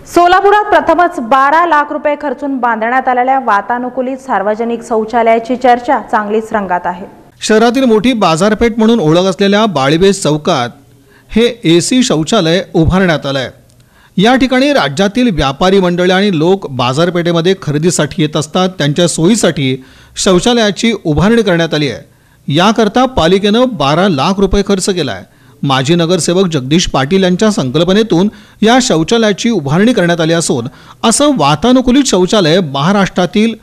सोलापुरात प्रथमच 12 लाख रुपये खर्चून बांधण्यात आलेल्या वातानुकूलित सार्वजनिक शौचालयाची चर्चा चांगलीच रंगात आहे। शहरातील मोठी बाजारपेठ म्हणून ओळख असलेल्या बाळीबेस चौकात हे एसी शौचालय उभारण्यात आले आहे। या ठिकाणी राज्यातील व्यापारी मंडळे आणि लोक बाजारपेठेमध्ये खरेदीसाठी येत असतात। त्यांच्या सोयीसाठी शौचालयाची उभारणी करण्यात आली आहे। याकरता पालिकेने 12 लाख रुपये खर्च केला आहे। माजी नगरसेवक जगदीश पाटील यांच्या संकल्पनेतून या शौचालयाची उभारणी करण्यात आली असून असं वातानुकूलित शौचालय महाराष्ट्रातील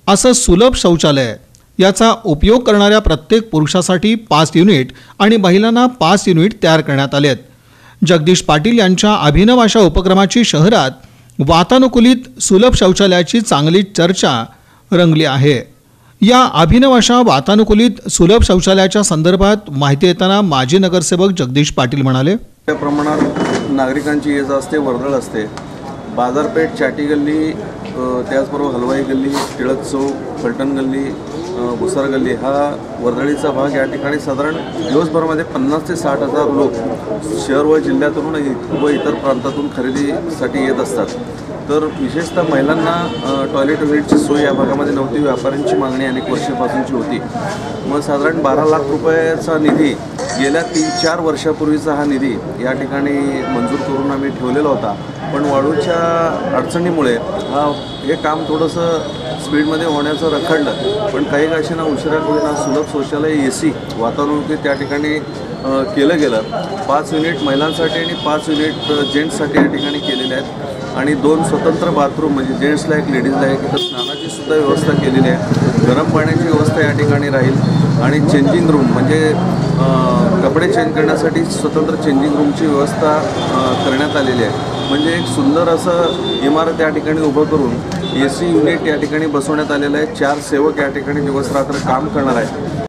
असं सुलभ शौचालय याचा उपयोग करणाऱ्या प्रत्येक पुरुषासाठी 5 युनिट आणि महिलांना 5 युनिट तयार करण्यात आले आहेत। जगदीश पाटील यांच्या अभिनव अशा उपक्रमाची शहरात वातानुकूलित सुलभ शौचालयाची चांगली चर्चा रंगली आहे। या अभिनव अशा वातानुकूलित सुलभ शौचालयाच्या संदर्भात माहिती देताना माजी नगरसेवक जगदीश पाटील म्हणाले, त्या प्रमाणात नागरिकांची ये जा असते, वर्दळ असते। बाजारपेठ, चाटी गल्ली, त्याचबरोबर हलवाई गल्ली, टिळक चौक, फलटण गल्ली, भुसार गल्ली हा वर्दळीचा भाग। या ठिकाणी साधारण दिवसभरामध्ये 50 ते 60 हजार लोक शहर व जिल्ह्यातून व इतर प्रांतातून खरेदीसाठी येत असतात। तर विशेषतः महिलांना टॉयलेट युनिटची सोय या भागामध्ये नव्हती। व्यापाऱ्यांची मागणी अनेक वर्षापासूनची होती। मग साधारण 12 लाख रुपयाचा निधी गेल्या 3-4 वर्षापूर्वीचा हा निधी या ठिकाणी मंजूर करून आम्ही ठेवलेला होता। पण वाळूच्या अडचणीमुळे हे काम थोडंसं स्पीडमध्ये होण्याचं रखडलं। पण काही काशीना उशिरा करून सुलभ शौचालय एसी वातानुकूलित त्या ठिकाणी केलं गेलं। 5 युनिट महिलांसाठी आणि 5 युनिट जेंट्ससाठी या ठिकाणी केलेले आहेत। आणि 2 स्वतंत्र बाथरूम, म्हणजे जेंट्सला एक लेडीजला एक, इथं स्नानाची सुद्धा व्यवस्था केलेली आहे। गरम पाण्याची व्यवस्था या ठिकाणी राहील आणि चेंजिंग रूम म्हणजे कपडे चेंज करण्यासाठी स्वतंत्र चेंजिंग रूमची व्यवस्था करण्यात आलेली आहे। म्हणजे एक सुंदर असं इमारत या ठिकाणी उभं करून एसी युनिट या ठिकाणी बसवण्यात आलेलं आहे। 4 सेवक या ठिकाणी दिवस रात्र काम करणार आहेत।